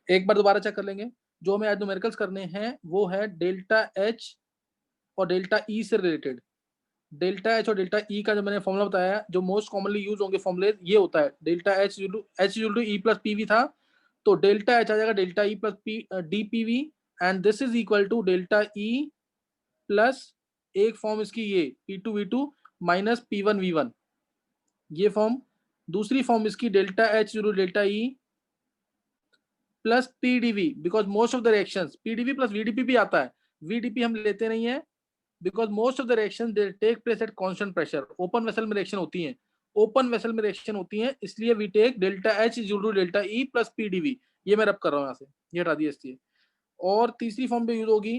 एक बार दोबारा चेक कर लेंगे। जो हमें आज न्यूमेरिकल्स करने हैं वो है डेल्टा एच और डेल्टा ई से रिलेटेड। डेल्टा एच और डेल्टा ई का जो मैंने फॉर्मूला बताया, जो मोस्ट कॉमनली यूज होंगे फॉर्मूले ये होता है delta H to E plus PV था, तो डेल्टा एच आ जाएगा delta E plus P D PV, and this is equal to delta E plus एक फॉर्म इसकी ये P2V2 माइनस P1V1, ये फॉर्म। दूसरी फॉर्म इसकी delta H delta E plus PDV, because most of the reactions PDV plus VDP भी आता है, VDP हम लेते नहीं है because most of the reaction they take place at constant pressure. Open vessel में रिएक्शन होती है, ओपन वेसल में रिएक्शन होती है, इसलिए we take delta H is to delta E plus PDV. ये मैं रब कर रहा हूँ यहाँ से, ये हटा दिया इसलिए। और तीसरी फॉर्म पे यूज होगी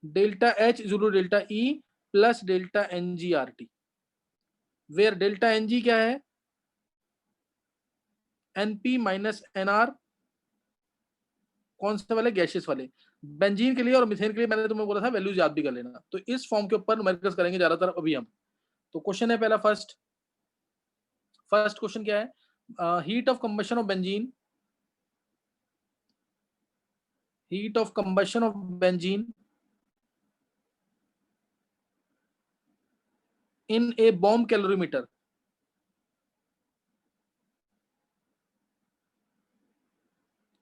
delta H is to delta E plus delta NGRT, where delta NG क्या है, एनपी माइनस एनआर, कौन से वाले, गैसेस वाले। बेंजीन के लिए और मिथेन के लिए मैंने तुम्हें बोला था वैल्यूज याद भी कर लेना। तो इस फॉर्म के ऊपर न्यूमेरिकल्स करेंगे ज्यादातर अभी हम। तो क्वेश्चन है पहला, फर्स्ट क्वेश्चन क्या है, heat of combustion of benzene, heat of combustion of benzene in a bomb calorimeter.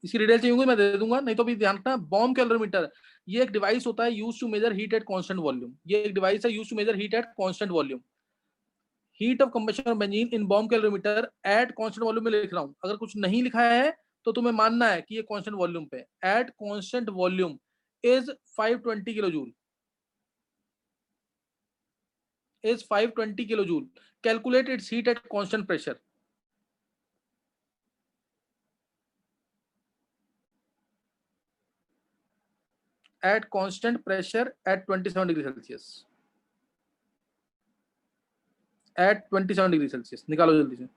इसकी डिटेल चाहिए होंगी मैं दे दूंगा, नहीं तो भी ध्यान रखना, बॉम्ब कैलोरीमीटर ये एक डिवाइस होता है use to measure heat at constant volume. ये एक डिवाइस है use to measure heat at constant volume. Heat of combustion of benzene in bomb calorimeter at constant volume में लिख रहा हूं, अगर कुछ नहीं लिखा है तो तुम्हें मानना है कि ये कांस्टेंट वॉल्यूम पे, at constant volume is 520 kilo joule, is 520 kilo joule. Calculate its heat at constant pressure, at constant pressure at 27 degree Celsius, at 27 degree Celsius. निकालो जल्दी से।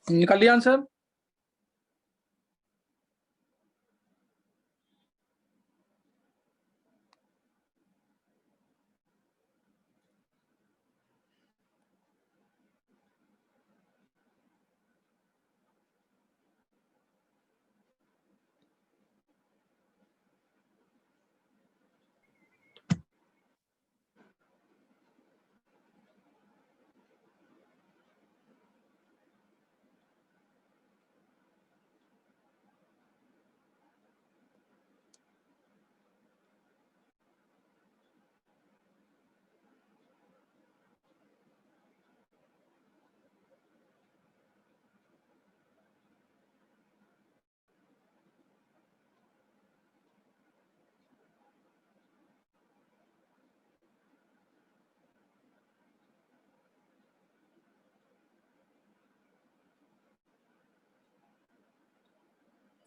निकालिए आंसर।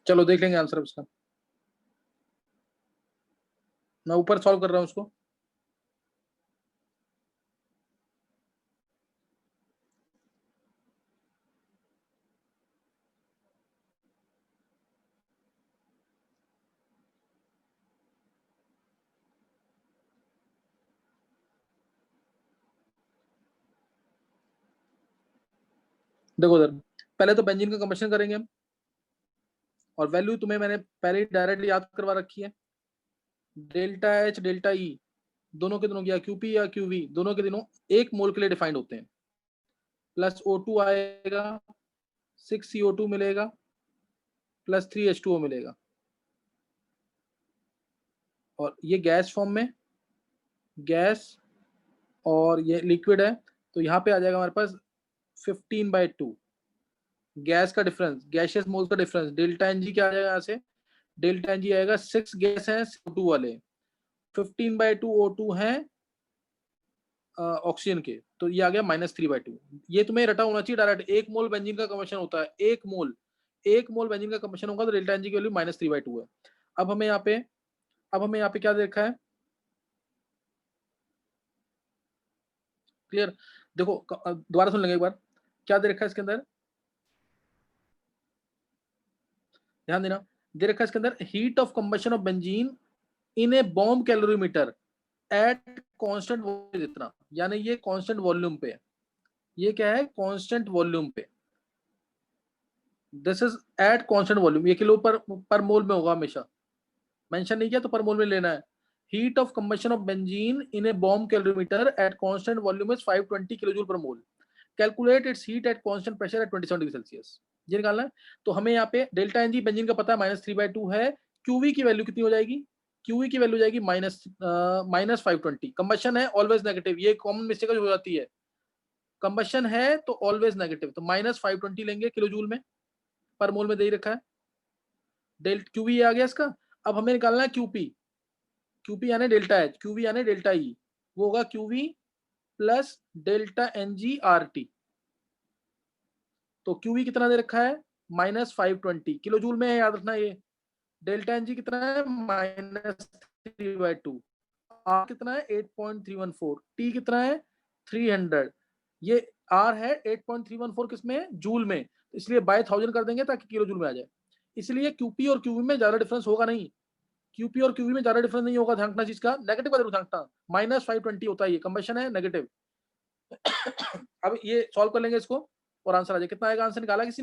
चलो देख लेंगे आंसर उसका, मैं ऊपर सॉल्व कर रहा हूं उसको। देखो उधर, पहले तो बेंजीन का कंबशन करेंगे हम, और वैल्यू तुम्हें मैंने पहले ही डायरेक्टली याद करवा रखी है। डेल्टा एच डेल्टा ई दोनों के दोनों या क्यूपी या क्यूवी दोनों के दोनों 1 मोल के लिए डिफाइंड होते हैं, प्लस O2 आएगा, 6CO2 मिलेगा, प्लस 3H2O मिलेगा, और ये गैस फॉर्म में, गैस और ये लिक्विड है, तो यहाँ पे आ जाएगा हमारे पास 15/2 गैस का डिफरेंस, गैशियस मोल का डिफरेंस, डेल्टा एनजी क्या आ जाएगा यहाँ से, डेल्टा एनजी आएगा 6 गैस है CO2 वाले, 15/2 O2 है ऑक्सीजन के, तो ये आ गया -3/2। ये तुम्हें रटा होना चाहिए डायरेक्ट, 1 मोल बेंजीन का कम्बशन होता है, 1 मोल बेंजीन का कम्बशन होगा तो डेल्टा एनजी की वैल्यू -3/2 है। अब हमें यहाँ पे क्या देखा है, क्लियर? देखो दोबारा सुन लेंगे एक बार, क्या दे रखा है इसके अंदर, ध्यान देना, दे रखा है इसके अंदर heat of combustion of benzene in a bomb calorimeter at constant volume इतना, यानी ये कांस्टेंट वॉल्यूम पे है, ये क्या है कांस्टेंट वॉल्यूम पे, this is eight constant volume, ये किलो पर मोल में होगा हमेशा, मेंशन नहीं किया तो पर मोल में लेना है। Heat of combustion of benzene in a bomb calorimeter at constant volume is 520 kilojoule पर mole, calculate its heat at constant pressure at 27 degree Celsius, ये निकालना है। तो हमें यहाँ पे डेल्टा एनजी बेंजीन का पता है -3/2 है, क्यूवी की वैल्यू कितनी हो जाएगी, क्यूवी की वैल्यू जाएगी -520, कंबशन है ऑलवेज नेगेटिव, ये कॉमन मिस्टेक हो जाती है, कंबशन है तो ऑलवेज नेगेटिव, तो -520 लेंगे किलो जूल में, पर मोल में दे ही रखा है, डेल क्यूवी आ गया इसका। अब हमें निकालना है क्यूपी, क्यूपी यानी डेल्टा एच, क्यूवी यानी डेल्टा ई, वो होगा QV plus delta NG R T, तो क्यूवी कितना दे रखा है -520 किलो जूल में है, याद रखना ये, डेल्टा एनजी कितना है -3/2, आर कितना है 8.314, टी कितना है 300, ये आर है 8.314 किसमें जूल में, तो इसलिए बाय 1000 कर देंगे ताकि किलो जूल में आ जाए, इसलिए क्यूपी और क्यूवी में ज्यादा डिफरेंस होगा नहीं, क्यूपी और क्यूवी में ज्यादा डिफरेंस नहीं होगा, ध्यान रखना चीज का, नेगेटिव का जरूर ध्यान रखना, -520 होता है, ये कंबशन है नेगेटिव। अब ये सॉल्व कर लेंगे इसको और आंसर आ जाए, कितना आएगा, आंसर निकाला किसी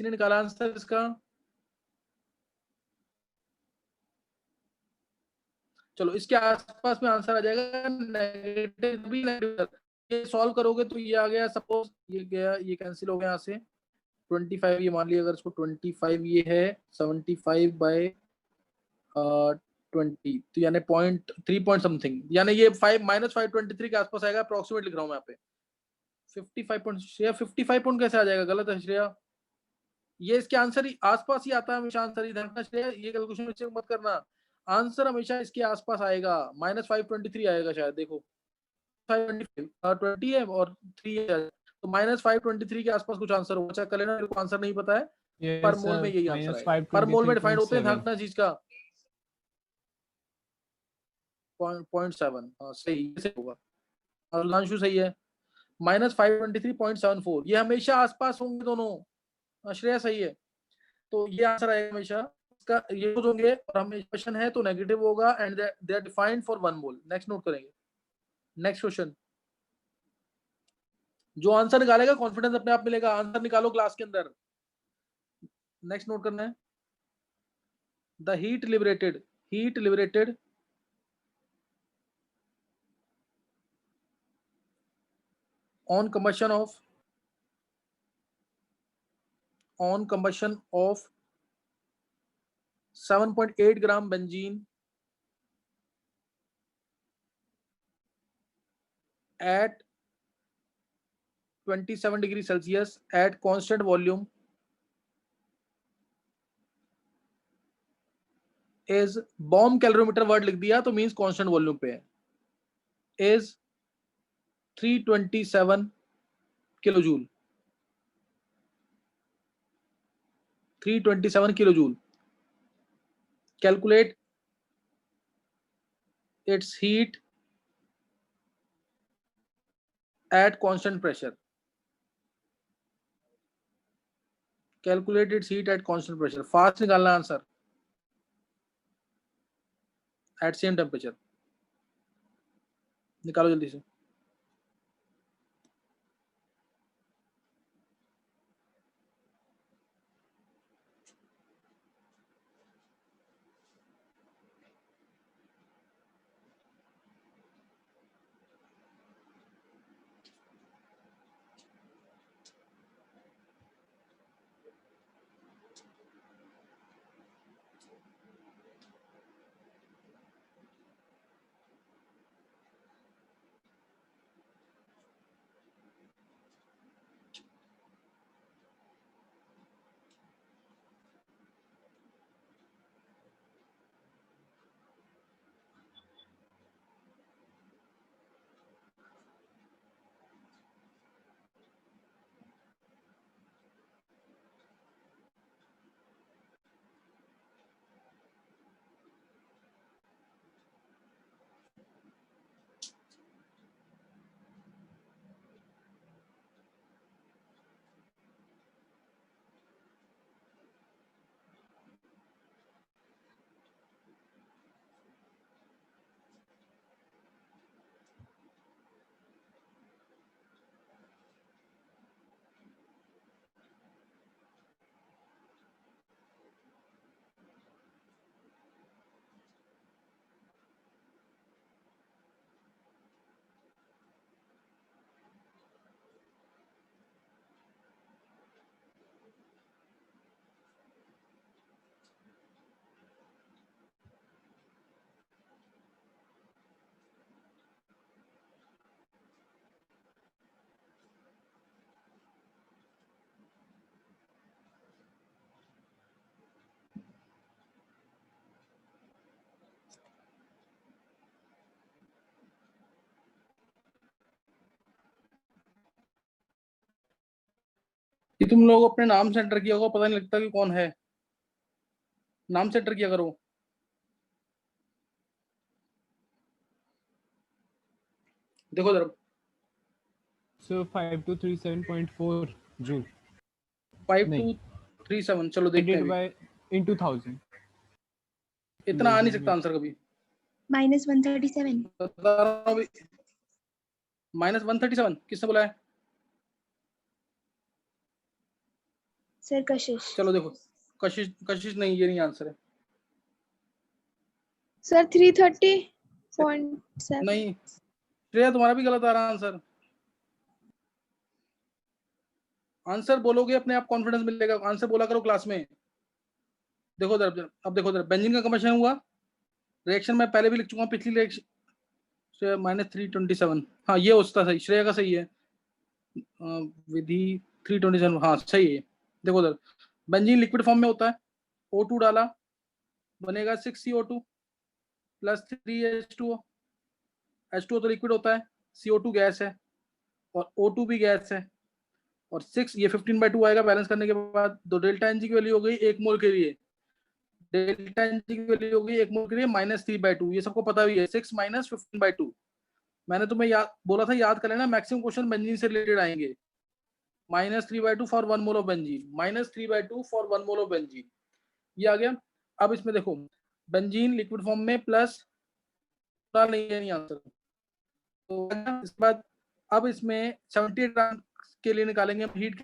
ने निकाला आंसर इसका, चलो इसके आसपास में आंसर आ जाएगा, नेगेटिव भी नेगेटिव, ये सॉल्व करोगे तो ये आ गया, सपोज ये गया, ये कैंसिल हो गया यहाँ से, 25 ये मान लिया, अगर इसको 25 ये है 75/20, तो यानी 0.3 पॉइंट समथिंग, यानी ये 5 -523 के आसपास आएगा, अप्रोक्सीमेट लिख रहा हूँ मैं यहाँ पे, 55 पॉइंट, श्रेया 55 पॉइंट कैसे आ जाएगा, गलत है श्रेया, ये इसके आंसर ही आसपास ही आता है हमेशा, आंसर ही ध्यान श्रेया, ये कैलकुलेशन मिस्टेक मत करना, आंसर हमेशा इसके आसपास आएगा, -523 आएगा शायद, देखो 520 है और 3 है, तो -523 के आसपास कुछ आंसर होगा, चेक कर लेना, मेरे को आंसर नहीं पता है, पर यस मोल में सर, यही आंसर आएगा, पर मोल में डिफाइंड होते हैं, ध्यान रखना चीज का, 0.7, हाँ सही से होगा, अरुणांशु सही है, -523.74, ये हमेशा आसपास होंगे दोनों, श्रेया सही है, तो ये आंसर आएगा हमेशा इसका, ये यूज होंगे, और हमें क्वेश्चन है तो नेगेटिव होगा, and they are defined for 1 mole. Next note करेंगे, नेक्स्ट क्वेश्चन, जो आंसर निकालेगा कॉन्फिडेंस अपने आप मिलेगा, आंसर निकालो क्लास के अंदर, नेक्स्ट नोट करना है, the heat liberated on combustion of 7.8 gram benzene at 27 degree Celsius at constant volume is bomb calorimeter word लिख दिया तो मींस कांस्टेंट वॉल्यूम पे है, is 327 kilo joule, 327 kilo joule, calculate its heat at constant pressure, calculate its heat at constant pressure, fast निकालना answer, at same temperature, निकालो जल्दी से, कि तुम लोग अपने नाम से एंटर किया होगा, पता नहीं लगता कि कौन है, नाम से एंटर किया करो। देखो जरा, सर 5237.4 जूल 5237, चलो देखते हैं डिवाइडेड अभी। बाय इन 2000 इतना आ नहीं सकता आंसर कभी। -137। बता रहा हूं अभी, -137 किसने बोला है? सर कशिश। चलो देखो, कशिश, कशिश नहीं, ये नहीं आंसर है। सर 330.7। नहीं, श्रेया तुम्हारा भी गलत आ रहा आंसर। आंसर बोलोगे अपने आप कॉन्फिडेंस मिलेगा, आंसर बोला करो क्लास में। देखो जरा, अब देखो जरा, बेंजीन का कंबशन हुआ, रिएक्शन मैं पहले भी लिख चुका हूँ, पिछली रिएक्शन -327, हाँ ये उसका सही, श्रेया का सही है। विधि 327, हाँ सही है। देखो उधर, बेंजीन लिक्विड फॉर्म में होता है, O2 डाला, बनेगा 6CO2 प्लस 3H2O। H2O तो लिक्विड होता है, CO2 गैस है, और O2 भी गैस है, और 6 ये 15/2 आएगा बैलेंस करने के बाद। तो डेल्टा एनजी की वैल्यू हो गई 1 मोल के लिए, डेल्टा एनजी की वैल्यू हो गई 1 मोल के लिए -3/2, ये सबको पता भी है, 6 - 15/2। मैंने तुम्हें याद बोला था, याद कर लेना, मैक्सिमम क्वेश्चन बेंजीन से रिलेटेड आएंगे। -3/2 for 1 mole of benzene, -3/2 for 1 mole of benzene, ये आ गया। अब इसमें देखो, बेंजीन लिक्विड फॉर्म में प्लस नहीं है, नहीं आंसर। तो इसके बाद अब इसमें 78 ग्राम के लिए निकालेंगे हम हीट,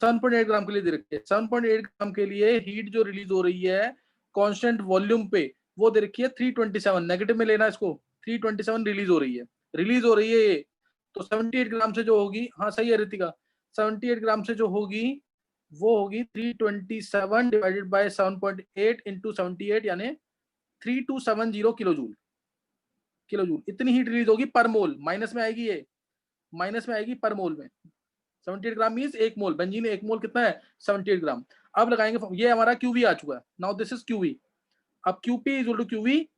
7.8 ग्राम के लिए दे रखी है, 7.8 ग्राम के लिए हीट जो रिलीज हो रही है कांस्टेंट वॉल्यूम पे, वो दे रखी है 327, नेगेटिव में लेना इसको, 327 रिलीज हो रही है, रिलीज हो रही है ये। तो 78 ग्राम से जो होगी, हाँ सही है रितिका, 78 ग्राम से जो होगी वो होगी 327 डिवाइडेड बाय 7.8 इंटू 78, यानी 3270 किलो जूल, किलो जूल इतनी हीट रिलीज होगी पर मोल। माइनस में आएगी ये, माइनस में आएगी पर मोल में। 78 ग्राम मींस 1 मोल, बेंजीन 1 मोल कितना है? 78 ग्राम। अब लगाएंगे, ये हमारा क्यूवी आ चुका है, नाउ दिस इज क्यूवी। अब QP is equal to QV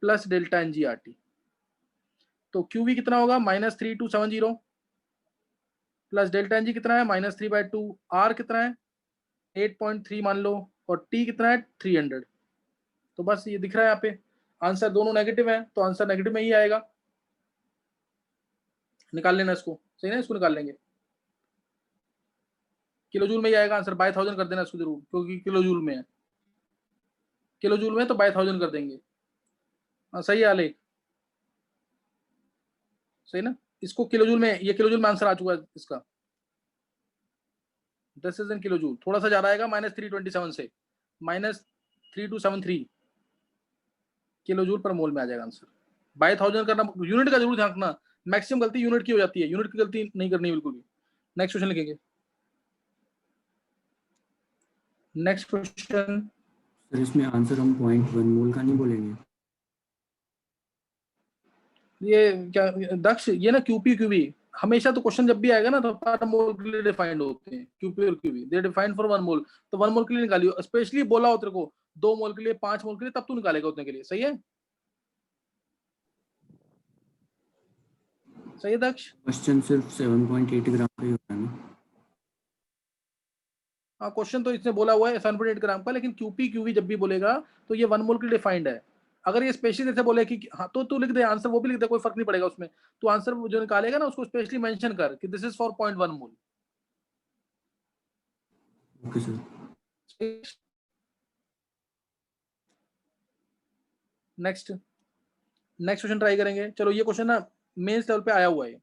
plus delta NGRT. तो क्यूवी कितना होगा? -3270 प्लस डेल्टा एनजी कितना है? -3/2। आर कितना है? 8.3 मान लो, और टी कितना है? 300। तो बस ये दिख रहा है यहाँ पे, आंसर दोनों नेगेटिव है, तो आंसर नेगेटिव में ही आएगा। निकाल लेना इसको, सही ना, इसको निकाल लेंगे, किलो जूल में ही आएगा आंसर। बाय 1000 कर देना इसको जरूर, क्योंकि किलो जूल में है, किलो जूल में तो बाय 1000 कर देंगे। हाँ सही है आलेख, सही ना, इसको किलो जूल में, ये किलो जूल में आंसर आ चुका है इसका, 10 इज इन किलो जूल। थोड़ा सा ज्यादा आएगा -327 से, -3273 किलो जूल पर मोल में आ जाएगा आंसर। बाय 1000 करना, यूनिट का जरूर ध्यान रखना, मैक्सिमम गलती यूनिट की हो जाती है, यूनिट की गलती नहीं करनी बिल्कुल भी। नेक्स्ट क्वेश्चन लिखेंगे, नेक्स्ट क्वेश्चन। सर इसमें आंसर हम 0.1 मोल का नहीं बोलेंगे? ये क्या दक्ष, ये ना क्यूपी क्यूबी, हमेशा तो क्वेश्चन जब भी आएगा ना तो पर मोल के लिए डिफाइंड होते हैं, क्यूपी और क्यूबी दे डिफाइंड फॉर 1 मोल। तो 1 मोल के लिए निकालियो, स्पेशली बोला हो तेरे को 2 मोल के लिए, 5 मोल के लिए, तब तू निकालेगा उतने के लिए। सही है, सही है दक्ष। क्वेश्चन सिर्फ 7.8 ग्राम का ही होता है ना? हाँ क्वेश्चन तो इसने बोला हुआ है 7.8 ग्राम का, लेकिन क्यूपी क्यूवी जब भी बोलेगा तो ये 1 मोल के लिए डिफाइंड है। अगर ये स्पेशली जैसे बोले कि हाँ, तो तू लिख दे आंसर, वो भी लिख दे, कोई फर्क नहीं पड़ेगा उसमें। तो आंसर जो निकालेगा ना उसको स्पेशली मेंशन कर कि this is for 0.1 mole. Okay sir. Next, next question try करेंगे। चलो ये क्वेश्चन ना मेंस लेवल पे आया हुआ है,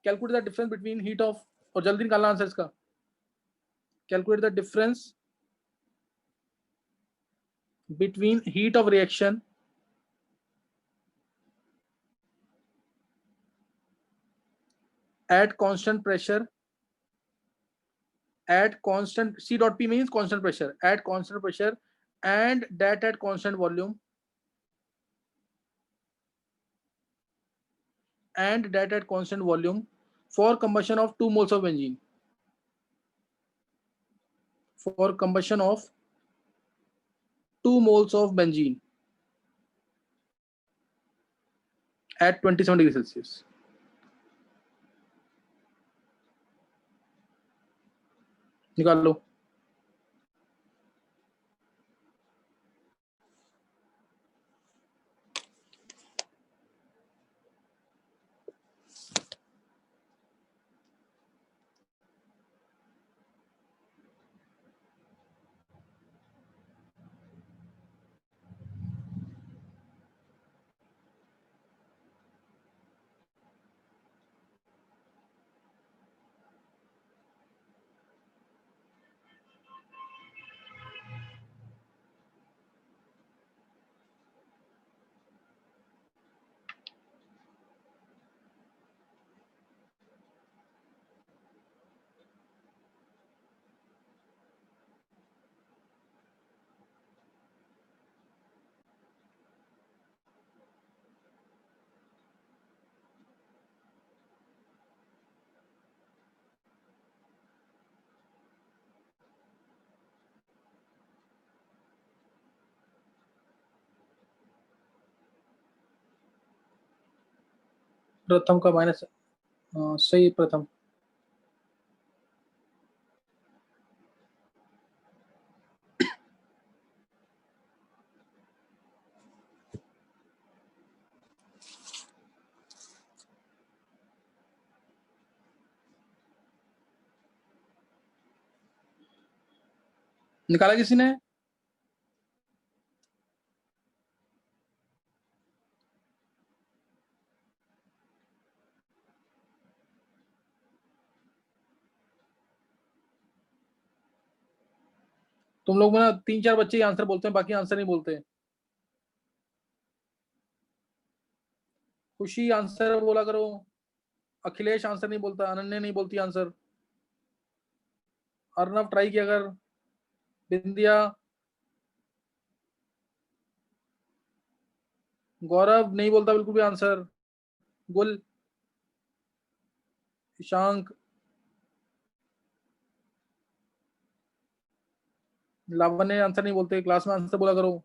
calculate the difference between heat of, और जल्दी निकालना आंसर इसका, calculate the difference between heat of reaction at constant pressure, at constant C dot P means constant pressure, at constant pressure and that at constant volume, and that at constant volume for combustion of 2 moles of benzene, for combustion of 2 moles of benzene at 27 degrees Celsius. निकाल लो। प्रथम का minus, सही प्रथम। निकाला किसी ने? तुम लोग में ना 3-4 बच्चे ही आंसर बोलते हैं, बाकी आंसर नहीं बोलते। खुशी आंसर बोला करो, अखिलेश आंसर नहीं बोलता, अनन्या नहीं बोलती आंसर, अर्नव ट्राई किया कर, बिंदिया, गौरव नहीं बोलता बिल्कुल भी आंसर, गुल, ईशांक, लावण्य आंसर नहीं बोलते। क्लास में आंसर बोला करो।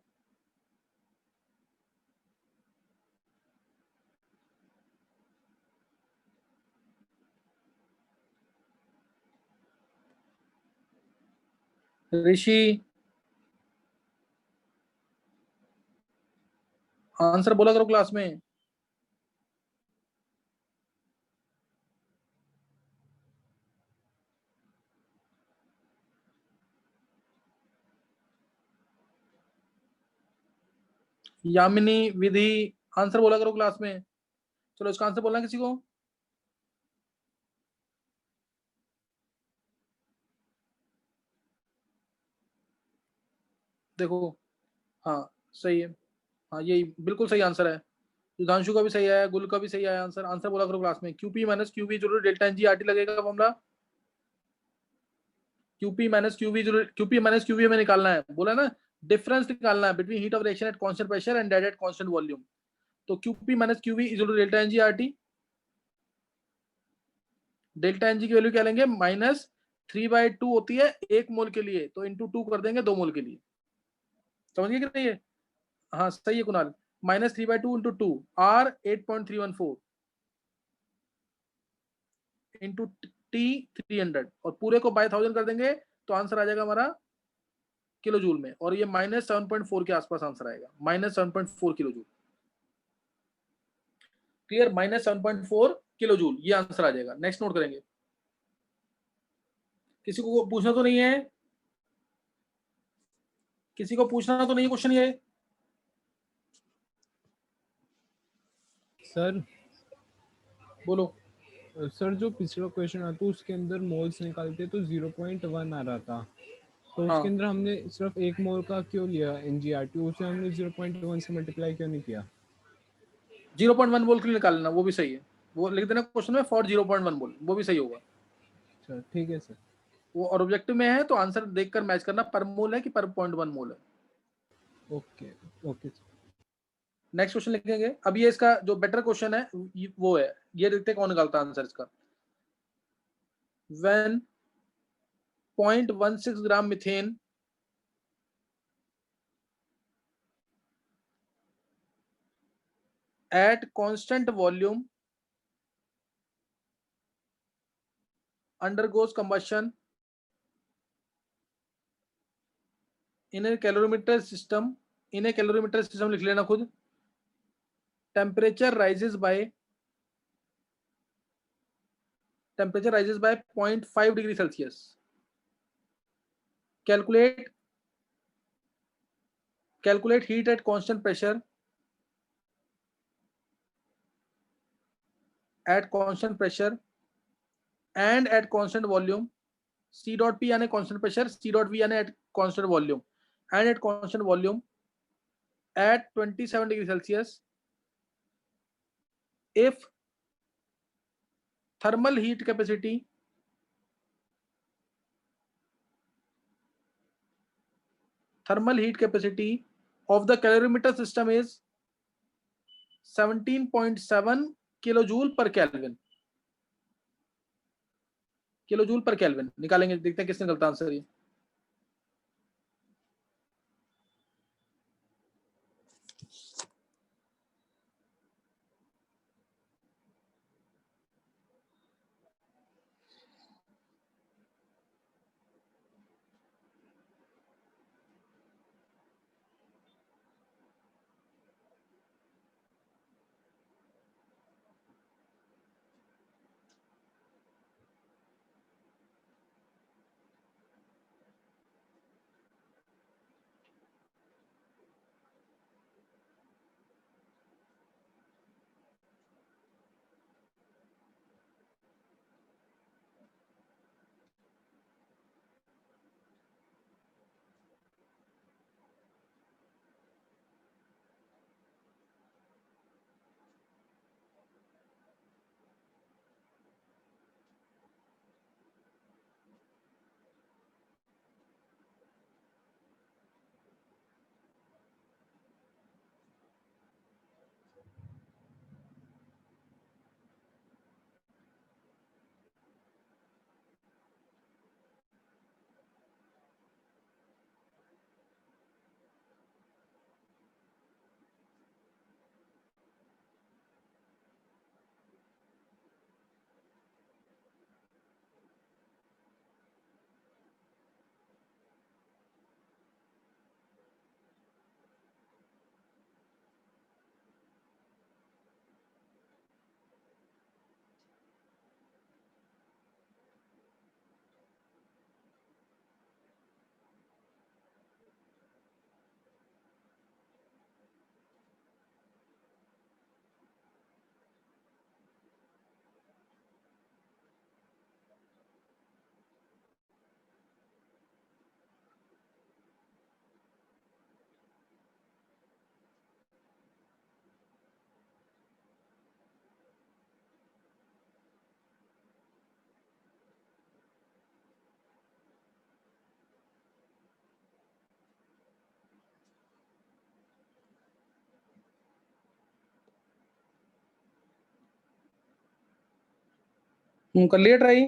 ऋषि आंसर बोला करो क्लास में। यामिनी, विधि आंसर बोला करो क्लास में। चलो इसका आंसर बोलना किसी को। देखो, हाँ सही है, हाँ यही बिल्कुल सही आंसर है। सुधांशु का भी सही है, गुल का भी सही है आंसर। आंसर बोला करो क्लास में। क्यूपी माइनस क्यूवी जरूर डेल्टा एनजी आरटी लगेगा फॉर्मूला। क्यूपी माइनस क्यूवी जरूर, क्यूपी माइनस क्यूवी हमें निकालना है, बोला ना, डिफरेंस निकालना है between heat of reaction at constant pressure and that at constant volume. तो QP minus QV is equal to delta NG RT. Delta NG की वैल्यू क्या लेंगे, -3/2 होती है 1 मोल के लिए, तो इंटू 2 कर देंगे 2 मोल के लिए। समझ गए कि नहीं है? हाँ सही है Kunal. -3/2 into 2 R 8.314 into T 300 और पूरे को बाय 1000 कर देंगे तो आंसर आ जाएगा हमारा किलो जूल में। और ये -7.4 के आसपास आंसर आएगा, -7.4 kilo joule. Clear, -7.4 kilo joule ये आंसर आ जाएगा। नेक्स्ट नोट करेंगे। किसी को पूछना तो नहीं है? किसी को पूछना तो नहीं है क्वेश्चन ये? सर बोलो। सर जो पिछला क्वेश्चन आता है उसके अंदर मोल्स निकालते तो 0.1 आ रहा था, तो उसके हाँ अंदर हमने सिर्फ 1 मोल का क्यों लिया एनजीआरटी, उसे हमने 0.1 से मल्टीप्लाई क्यों नहीं किया? 0.1 मोल के लिए निकालना, वो भी सही है। वो लिख देना क्वेश्चन में फॉर 0.1 मोल, वो भी सही होगा। सर ठीक है सर। वो और ऑब्जेक्टिव में है तो आंसर देखकर मैच करना, पर मोल है कि पर 0.1 मोल है। Okay okay sir. Next question लिखेंगे। अब ये इसका जो बेटर क्वेश्चन है वो है, ये देखते कौन निकालता है आंसर इसका। When 0.16 gram methane at constant volume undergoes combustion in A calorimeter system लिख लेना खुद। Temperature rises by 0.5 degree Celsius. Calculate heat at constant pressure and at constant volume। C dot P यानी constant pressure, C dot V यानी at constant volume, and at constant volume at 27 degree Celsius if thermal heat capacity of the calorimeter system is 17.7 kilojoule per Kelvin। Kilojoule पर kelvin निकालेंगे, देखते हैं किसने गलत answer है। कर लिया ट्राई।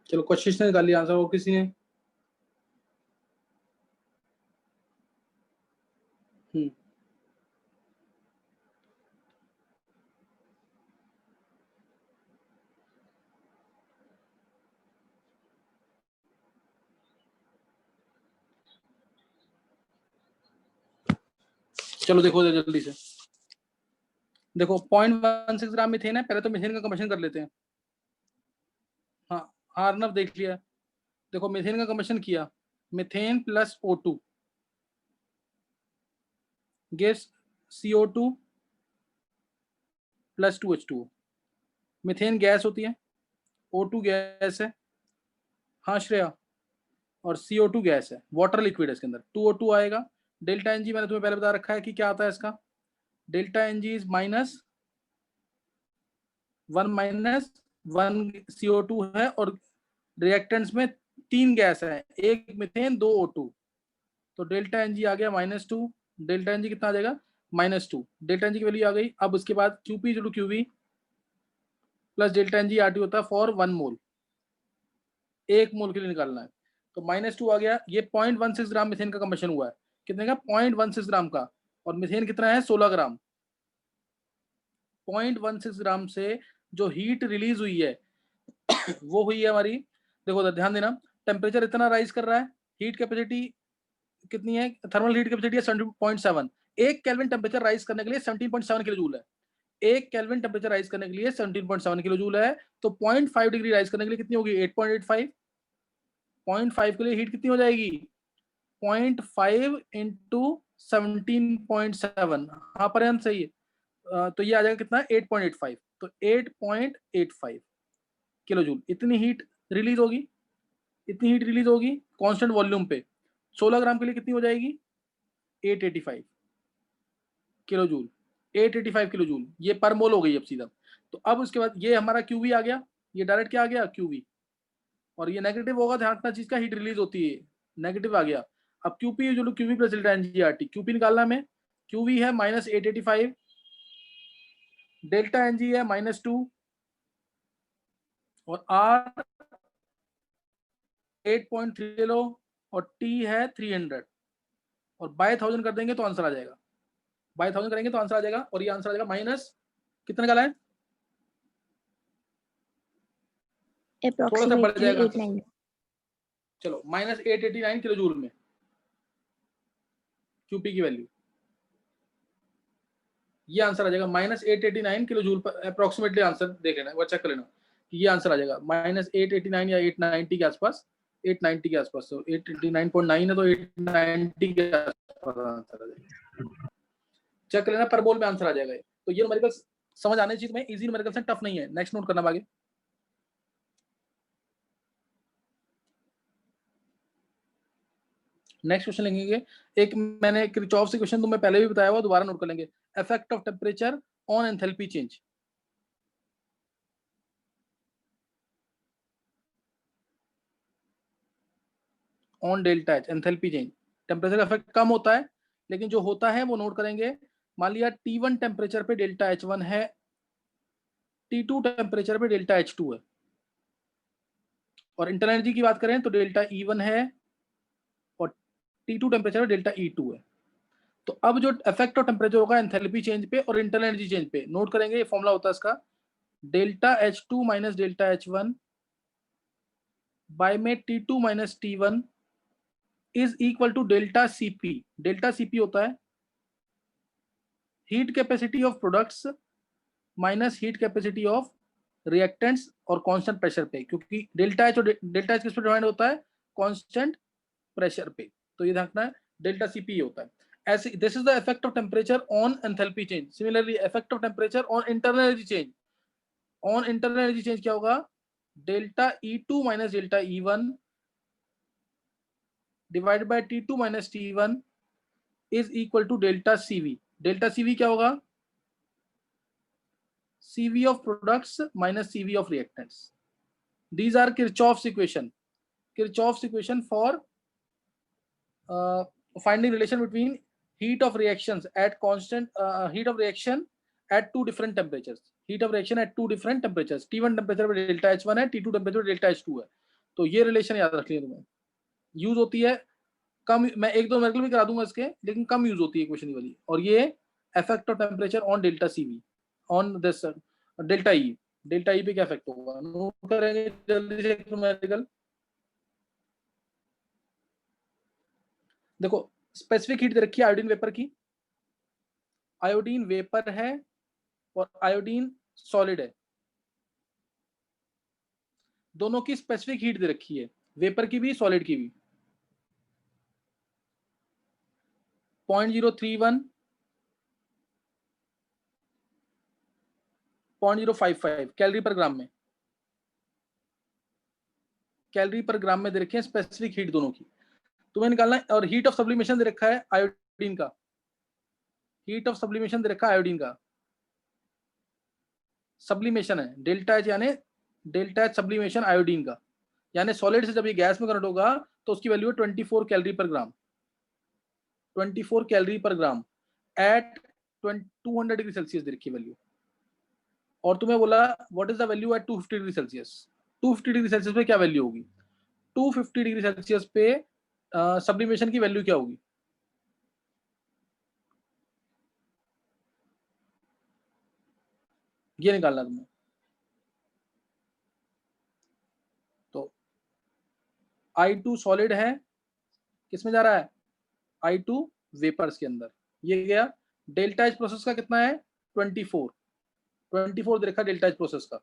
चलो कोशिश ने निकाल लिया आंसर, वो किसी ने चलो देखो जल्दी से देखो 0.16 ग्राम मीथेन है। पहले तो मीथेन का कंबशन कर लेते हैं। हाँ अर्नव देख लिया, देखो मीथेन का कम्बशन किया, methane plus O2 gives CO2 plus 2H2O। Methane gas होती है, O2 गैस है, हाँ श्रेया, और CO2 गैस है, वाटर लिक्विड है इसके अंदर, 2O2 आएगा। डेल्टा एनजी मैंने तुम्हें पहले बता रखा है कि क्या आता है इसका, डेल्टा एनजी इज -1 -1 CO2 है, और रिएक्टेंट्स में 3 गैस है, एक मीथेन 2 O2, तो डेल्टा एनजी आ गया -2। डेल्टा एनजी कितना आ जाएगा, -2। डेल्टा एनजी की वैल्यू आ गई। अब उसके बाद QP = QV plus delta NG RT होता है फॉर 1 मोल, 1 मोल के लिए निकालना है। तो -2 आ गया। ये 0.16 ग्राम मीथेन का कम्बशन हुआ है, कितने का, 0.16 ग्राम का, और मीथेन कितना है, 16 ग्राम। 0.16 ग्राम से जो हीट रिलीज हुई है वो हुई है हमारी, देखो ध्यान देना, टेम्परेचर इतना राइज कर रहा है, हीट कैपेसिटी कितनी है, थर्मल हीट कैपेसिटी है 17.7। 1 केल्विन टेम्परेचर राइज करने के लिए 17.7 किलो जूल है। 1 केल्विन टेम्परेचर राइज करने के लिए 17.7 किलो जूल है। तो 0.5 डिग्री राइज करने के लिए कितनी होगी, 8.85। 0.5 के लिए हीट कितनी हो जाएगी, 0.5 इंटू 17.7, हाँ पर्यंत सही है। तो ये आ जाएगा कितना, 8.85। तो 8.85 किलो जूल इतनी हीट रिलीज होगी, इतनी हीट रिलीज होगी कांस्टेंट वॉल्यूम पे। 16 ग्राम के लिए कितनी हो जाएगी, 885 किलो जूल, 885 किलो जूल, ये पर मोल हो गई अब सीधा। तो अब उसके बाद ये हमारा QV आ गया, ये डायरेक्ट क्या आ गया, QV, और ये नेगेटिव होगा, ध्यान रखना चीज का, हीट रिलीज होती है, नेगेटिव आ गया। अब QP = QV plus delta NG/RT। QP निकालना हमें, QV है -885, डेल्टा NG है -2, और R 8.3 लो, और T है 300, और बाय 1000 कर देंगे तो आंसर आ जाएगा, बाय 1000 करेंगे तो आंसर आ जाएगा, और ये आंसर आ जाएगा माइनस कितना निकाला है, थोड़ा सा बढ़ जाएगा, 89। चलो -889 किलो जूल में QP की वैल्यू, ये आंसर आ जाएगा -889 किलो जूल पर अप्रोक्सीमेटली। आंसर देख लेना, वो चेक कर लेना कि ये आंसर आ जाएगा -889 या 890 के आसपास, 890 के आसपास। तो 889.9 है, तो 890 के आसपास आंसर आ जाएगा, चेक कर लेना, पर बोल में आंसर आ जाएगा। तो ये न्यूमेरिकल्स समझ आने चाहिए, इजी न्यूमेरिकल्स हैं, टफ नहीं है। नेक्स्ट नोट करना आगे। नेक्स्ट क्वेश्चन लेंगे, एक मैंने किरचॉफ से क्वेश्चन तुम्हें पहले भी बताया हुआ, दोबारा नोट कर लेंगे। Effect of temperature on enthalpy change. On delta H, enthalpy change, temperature का इफेक्ट कम होता है, लेकिन जो होता है वो नोट करेंगे। मान लिया T1 टेम्परेचर पे डेल्टा H1 है, T2 टेम्परेचर पे डेल्टा H2 है, और इंटरनल एनर्जी की बात करें तो डेल्टा E1 है, और T2 टेम्परेचर पे डेल्टा E2 है। तो अब जो इफेक्ट ऑफ टेम्परेचर होगा एंथैल्पी चेंज पे और इंटरनल एनर्जी चेंज पे, नोट करेंगे। ये फॉर्मूला होता है इसका, delta H2 minus delta H1 by में T2 minus T1 is equal to delta CP। Delta CP होता है heat capacity of products minus heat capacity of reactants और कांस्टेंट प्रेशर पे, क्योंकि डेल्टा H और डेल्टा H किस पे depend होता है, कांस्टेंट प्रेशर पे। तो ये देखना है, डेल्टा CP होता है ऐसे। This is the effect of temperature on enthalpy change. Similarly effect of temperature on internal energy change, on internal energy change क्या होगा, delta E2 minus delta E1 divided by T2 minus T1 is equal to delta CV। Delta CV क्या होगा, CV of products minus CV of reactants. These are Kirchhoff's equation. Kirchhoff's equation for finding relation between heat of reactions at constant heat of reaction at two different temperatures. Heat of reaction at two different temperatures. T1 temperature पे delta H1 है, T2 temperature पे delta H2 है। तो ये relation याद रख लिया तुम्हें, यूज होती है कम, मैं एक दो न्यूमेरिकल भी करा दूंगा इसके, लेकिन कम यूज होती है क्वेश्चन वाली। और ये effect of temperature on delta CV on this delta E। Delta E पे क्या इफेक्ट होगा, नोट करेंगे जल्दी से न्यूमेरिकल। देखो स्पेसिफिक हीट दे रखी है आयोडीन वेपर की, आयोडीन वेपर है और आयोडीन सॉलिड है, दोनों की स्पेसिफिक हीट दे रखी है। वेपर की भी, सॉलिड की भी। 0.031, 0.055 कैलोरी पर ग्राम में, कैलोरी पर ग्राम में दे रखे हैं स्पेसिफिक हीट दोनों की, तुम्हें निकालना है। और हीट ऑफ सब्लिमेशन दे रखा है आयोडीन का, हीट ऑफ सब्लिमेशन दे रखा है आयोडीन का, सब्लिमेशन है डेल्टा एच, यानी डेल्टा एच सब्लिमेशन आयोडीन का, यानी सॉलिड से जब ये गैस में कन्वर्ट होगा तो उसकी वैल्यू है 24 calorie per gram, 24 calorie per gram at 200 degree Celsius दे रखी वैल्यू। और तुम्हें बोला what is the value at 250 degree Celsius, 250 degree Celsius पे क्या वैल्यू होगी, 250 डिग्री सेल्सियस पे सब्लिमेशन की वैल्यू क्या होगी? ये निकालना तुम्हें। तो I2 सॉलिड है, किसमें जा रहा है? I2 वेपर्स के अंदर, ये गया। डेल्टा एच प्रोसेस का कितना है? 24 दे रखा डेल्टा एच प्रोसेस का,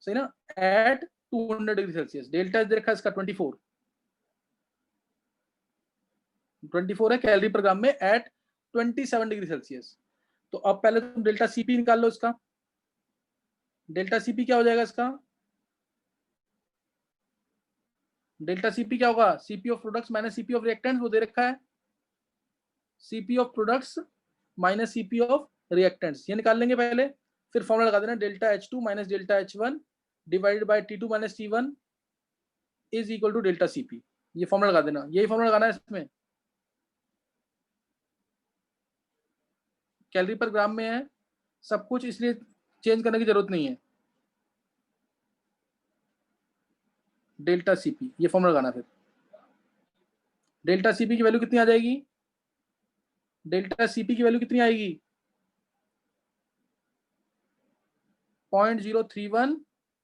सही ना, at 200 degree Celsius. Delta H दे रखा इसका 24 है कैलोरी पर ग्राम में एट 27 डिग्री सेल्सियस। तो अब पहले तुम डेल्टा सीपी निकाल लो इसका। डेल्टा सीपी क्या हो जाएगा इसका? डेल्टा सीपी क्या होगा? CP of products minus CP of reactants, वो दे रखा है, CP of products minus CP of reactants, ये निकाल लेंगे पहले। फिर फॉर्मूला लगा देना delta H2 minus delta H1 divided by T2 minus T1 is equal to delta CP, ये फॉर्मूला लगा देना, यही फॉर्मूला लगाना है इसमें। कैलोरी पर ग्राम में है सब कुछ, इसलिए चेंज करने की जरूरत नहीं है। डेल्टा सीपी, ये फॉर्मूला लगाना। फिर डेल्टा सीपी की वैल्यू कितनी आ जाएगी? डेल्टा सीपी की वैल्यू कितनी आएगी? 0.031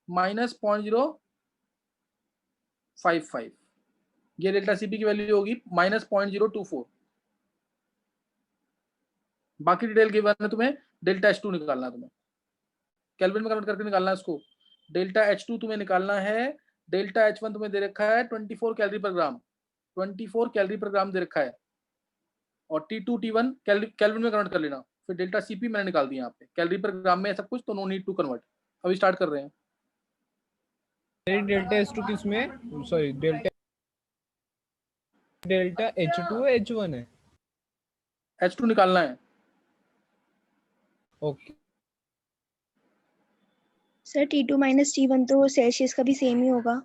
माइनस 0.055, ये डेल्टा सीपी की वैल्यू होगी माइनस 0.024। बाकी डिटेल गिवन है तुम्हें। डेल्टा H2 निकालना है तुम्हें, केल्विन में कन्वर्ट करके निकालना है इसको। डेल्टा H2 तुम्हें निकालना है। डेल्टा H1 तुम्हें दे रखा है 24 कैलोरी पर ग्राम, 24 कैलोरी पर ग्राम दे रखा है। और T2 T1 केल्विन में कन्वर्ट कर लेना। फिर डेल्टा सीपी मैंने निकाल दिया यहाँ पे, कैलोरी पर ग्राम में है सब कुछ, तो नो नीड टू कन्वर्ट। अभी स्टार्ट कर रहे हैं। डेल्टा H2 किसमें, सॉरी डेल्टा H2 H1 है? H2 निकालना है। Okay sir T2 minus T1 तो सेल्सियस का भी सेम ही होगा।